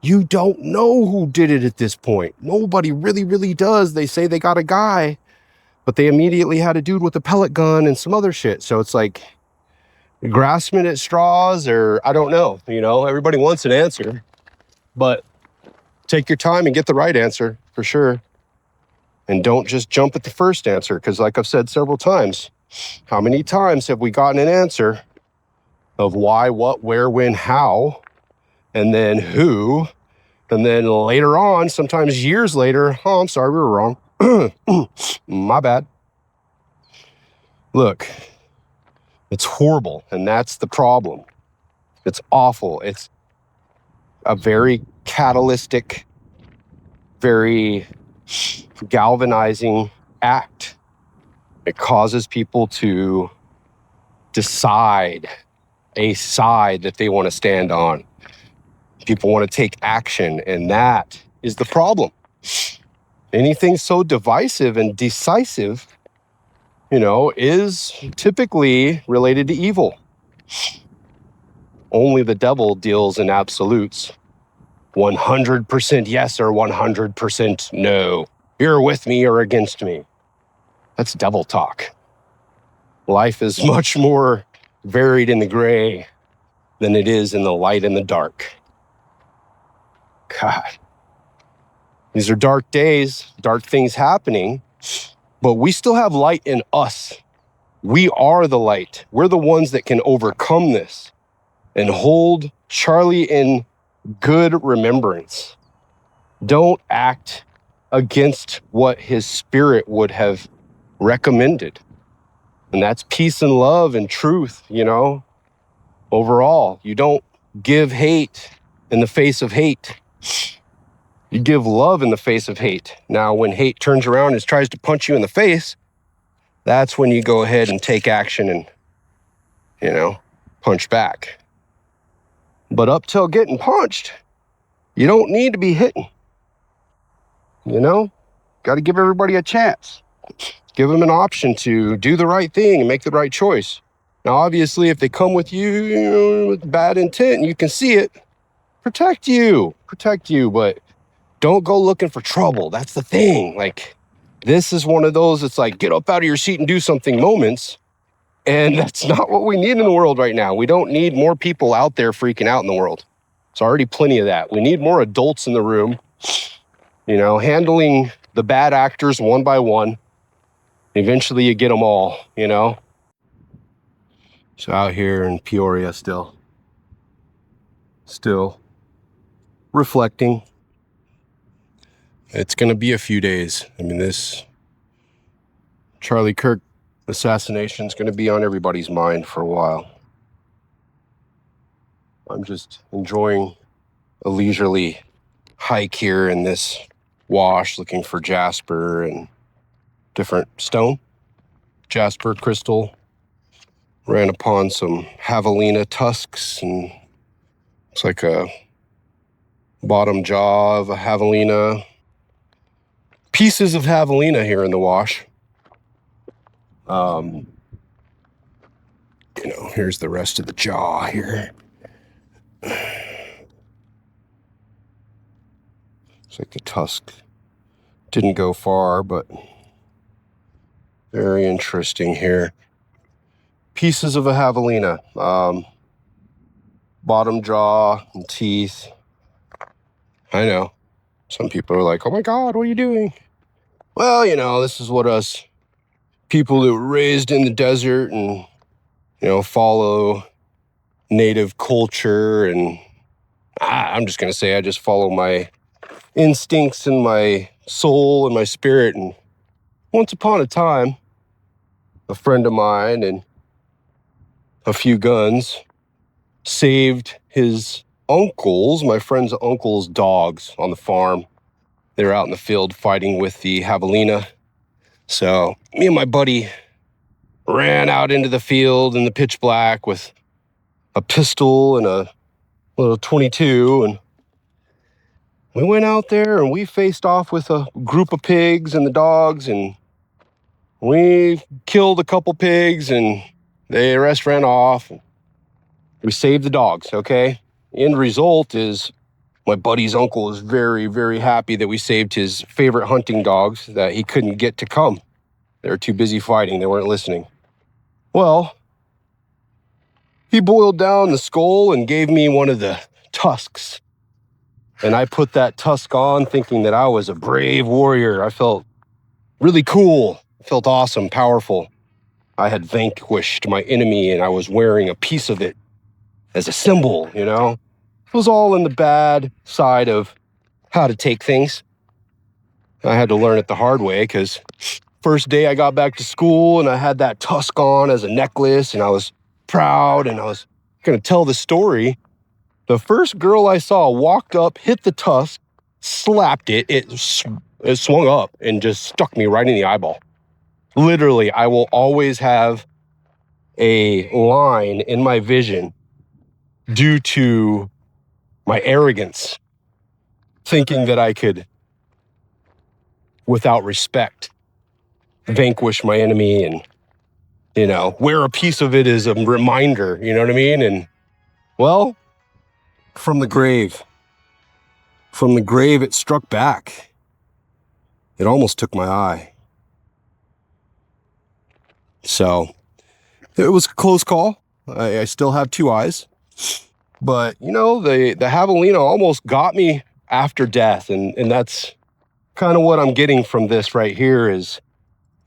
You don't know who did it at this point. Nobody really, really does. They say they got a guy, but they immediately had a dude with a pellet gun and some other shit. So it's like grasping at straws, or I don't know, everybody wants an answer, but take your time and get the right answer for sure. And don't just jump at the first answer, because like I've said several times, how many times have we gotten an answer of why, what, where, when, how, and then who, and then later on, sometimes years later, oh, I'm sorry, we were wrong. My bad. Look, it's horrible, and that's the problem. It's awful. It's a very catalytic, very galvanizing act. It causes people to decide a side that they want to stand on. People want to take action, and that is the problem. Anything so divisive and decisive, is typically related to evil. Only the devil deals in absolutes. 100% yes or 100% no. You're with me or against me. That's devil talk. Life is much more varied in the gray than it is in the light and the dark. God. These are dark days, dark things happening, but we still have light in us. We are the light. We're the ones that can overcome this and hold Charlie in good remembrance. Don't act against what his spirit would have recommended. And that's peace and love and truth, Overall, you don't give hate in the face of hate. You give love in the face of hate. Now, when hate turns around and tries to punch you in the face, that's when you go ahead and take action and, punch back. But up till getting punched, you don't need to be hitting. Got to give everybody a chance. Give them an option to do the right thing and make the right choice. Now, obviously, if they come with you, with bad intent and you can see it, protect you, but don't go looking for trouble. That's the thing. Like, this is one of those, it's like, get up out of your seat and do something moments. And that's not what we need in the world right now. We don't need more people out there freaking out in the world. It's already plenty of that. We need more adults in the room, handling the bad actors one by one. Eventually you get them all, So out here in Peoria still reflecting. It's going to be a few days. I mean, this Charlie Kirk assassination is going to be on everybody's mind for a while. I'm just enjoying a leisurely hike here in this wash, looking for jasper and different stone. Jasper, crystal. Ran upon some javelina tusks, and it's like a bottom jaw of a javelina. Pieces of javelina here in the wash. Here's the rest of the jaw here. It's like the tusk didn't go far, but very interesting here. Pieces of a javelina. Bottom jaw and teeth. I know. Some people are like, oh my God, what are you doing? Well, this is what us people that were raised in the desert and, follow native culture. And I'm just going to say I just follow my instincts and my soul and my spirit. And once upon a time, a friend of mine and a few guns saved his my friend's uncle's dogs on the farm. They were out in the field fighting with the javelina. So me and my buddy ran out into the field in the pitch black with a pistol and a little 22. And we went out there and we faced off with a group of pigs and the dogs. And we killed a couple pigs and the rest ran off. We saved the dogs, okay? End result is My buddy's uncle was very, very happy that we saved his favorite hunting dogs that he couldn't get to come. They were too busy fighting. They weren't listening. Well, he boiled down the skull and gave me one of the tusks. And I put that tusk on thinking that I was a brave warrior. I felt really cool. I felt awesome, powerful. I had vanquished my enemy and I was wearing a piece of it as a symbol, you know? It was all in the bad side of how to take things. I had to learn it the hard way because first day I got back to school and I had that tusk on as a necklace and I was proud and I was going to tell the story. The first girl I saw walked up, hit the tusk, slapped it. It swung up and just stuck me right in the eyeball. Literally, I will always have a line in my vision due to my arrogance, thinking that I could, without respect, vanquish my enemy and, you know, wear a piece of it as a reminder, you know what I mean? And, well, from the grave, it struck back. It almost took my eye. So it was a close call. I still have two eyes. But, you know, the javelina almost got me after death. And that's kind of what I'm getting from this right here is,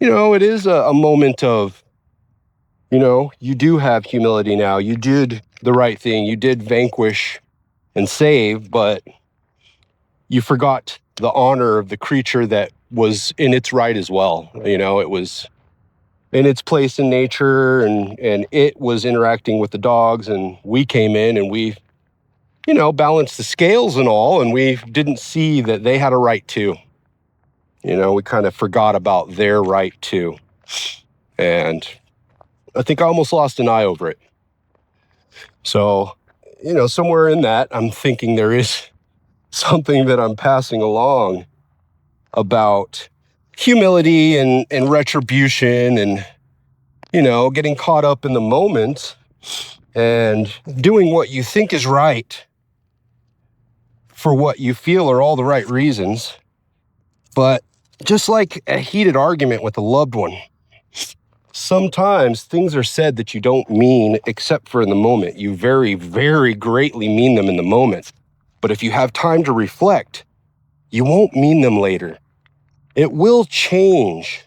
you know, it is a moment of, you know, you do have humility now. You did the right thing. You did vanquish and save, but you forgot the honor of the creature that was in its right as well. You know, it was in its place in nature and it was interacting with the dogs and we came in and we, you know, balanced the scales and all, and we didn't see that they had a right too. You know, we kind of forgot about their right too. And I think I almost lost an eye over it. So, you know, somewhere in that, I'm thinking there is something that I'm passing along about humility and retribution and, you know, getting caught up in the moment and doing what you think is right for what you feel are all the right reasons. But just like a heated argument with a loved one, sometimes things are said that you don't mean except for in the moment. You very, very greatly mean them in the moment. But if you have time to reflect, you won't mean them later. It will change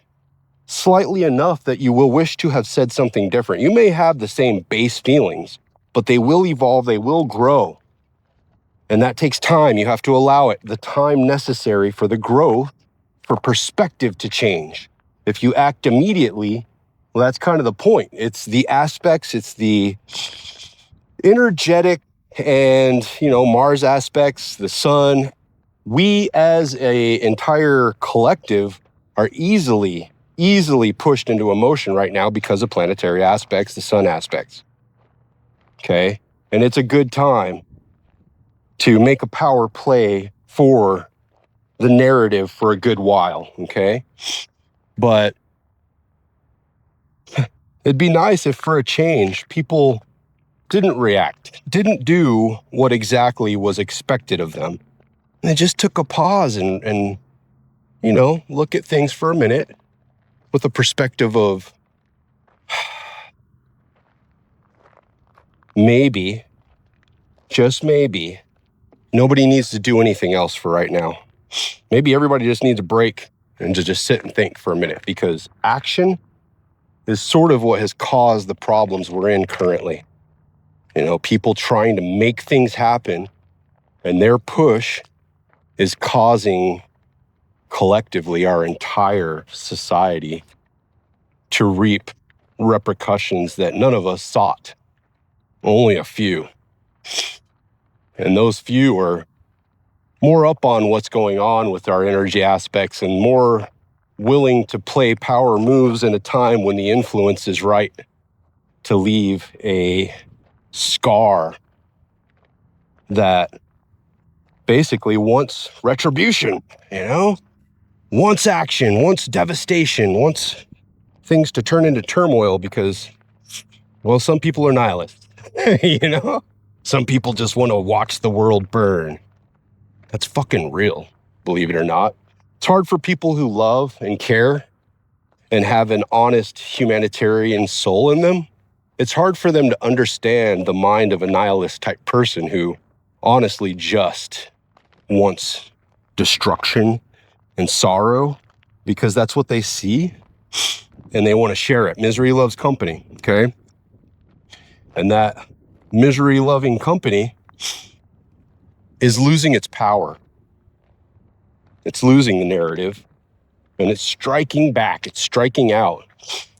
slightly enough that you will wish to have said something different. You may have the same base feelings, but they will evolve, they will grow. And that takes time. You have to allow it the time necessary for the growth, for perspective to change. If you act immediately, well, that's kind of the point. It's the aspects, it's the energetic and, you know, Mars aspects, the sun. We as an entire collective are easily pushed into emotion right now because of planetary aspects, the sun aspects. Okay? And it's a good time to make a power play for the narrative for a good while, okay? But it'd be nice if for a change, people didn't react, didn't do what exactly was expected of them. They just took a pause and, you know, look at things for a minute with a perspective of maybe, just maybe, nobody needs to do anything else for right now. Maybe everybody just needs a break and to just sit and think for a minute, because action is sort of what has caused the problems we're in currently. You know, people trying to make things happen, and their push is causing collectively our entire society to reap repercussions that none of us sought. Only a few. And those few are more up on what's going on with our energy aspects and more willing to play power moves in a time when the influence is right to leave a scar that basically wants retribution, you know? Wants action, wants devastation, wants things to turn into turmoil because, well, some people are nihilists, you know? Some people just want to watch the world burn. That's fucking real, believe it or not. It's hard for people who love and care and have an honest humanitarian soul in them. It's hard for them to understand the mind of a nihilist type person who honestly just wants destruction and sorrow because that's what they see and they want to share it. Misery loves company, okay? And that misery-loving company is losing its power. It's losing the narrative, and it's striking back. It's striking out.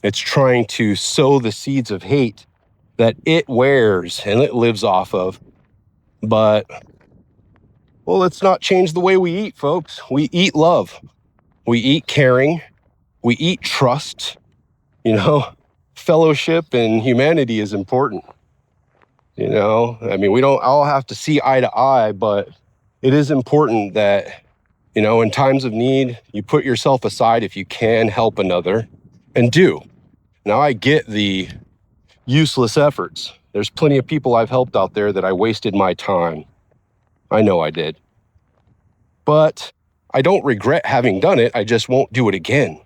It's trying to sow the seeds of hate that it wears and it lives off of. But, well, let's not change the way we eat, folks. We eat love. We eat caring. We eat trust. Fellowship and humanity is important. I mean, we don't all have to see eye to eye, but it is important that, in times of need, you put yourself aside if you can help another, and do. Now, I get the useless efforts. There's plenty of people I've helped out there that I wasted my time. I know I did. But I don't regret having done it. I just won't do it again.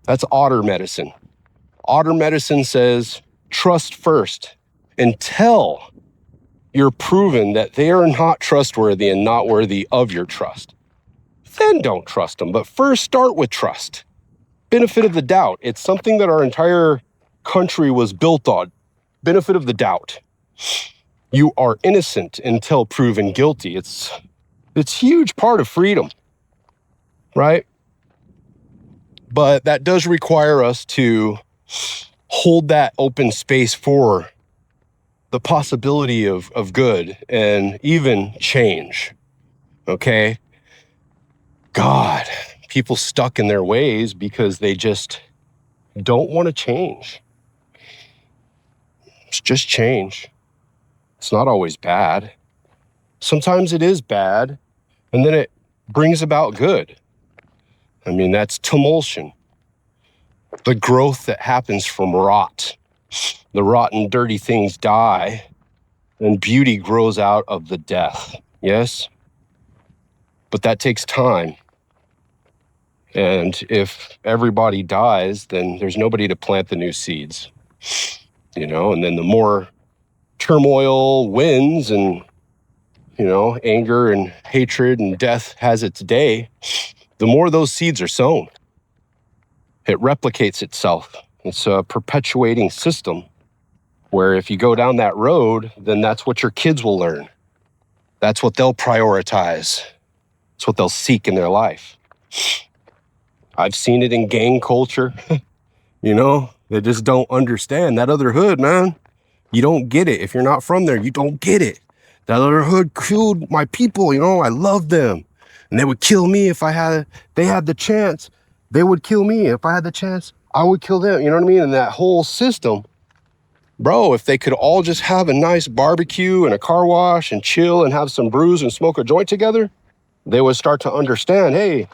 That's otter medicine. Otter medicine says, trust first until you're proven that they are not trustworthy and not worthy of your trust. Then don't trust them, but first start with trust. Benefit of the doubt. It's something that our entire country was built on. Benefit of the doubt. You are innocent until proven guilty. It's a huge part of freedom, right? But that does require us to hold that open space for the possibility of good and even change, okay? God, people stuck in their ways because they just don't want to change. It's just change. It's not always bad. Sometimes it is bad, and then it brings about good. I mean, that's tumulsion. The growth that happens from rot. The rotten, dirty things die, and beauty grows out of the death. Yes? But that takes time. And if everybody dies, then there's nobody to plant the new seeds. And then the more turmoil wins and, anger and hatred and death has its day, the more those seeds are sown. It replicates itself. It's a perpetuating system where if you go down that road, then that's what your kids will learn. That's what they'll prioritize. It's what they'll seek in their life. I've seen it in gang culture. They just don't understand that other hood, man. You don't get it. If you're not from there, you don't get it. That other hood killed my people, I loved them. And they would kill me if they had the chance. They would kill me. If I had the chance, I would kill them. You know what I mean? And that whole system, bro, if they could all just have a nice barbecue and a car wash and chill and have some brews and smoke a joint together, they would start to understand, hey,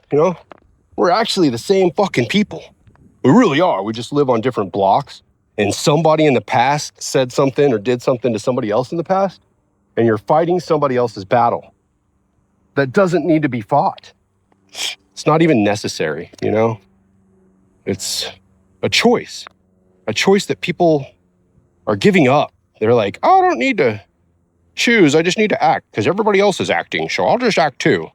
we're actually the same fucking people. We really are. We just live on different blocks. And somebody in the past said something or did something to somebody else in the past, and you're fighting somebody else's battle. That doesn't need to be fought. It's not even necessary, It's a choice that people are giving up. They're like, oh, I don't need to choose. I just need to act because everybody else is acting, so I'll just act too.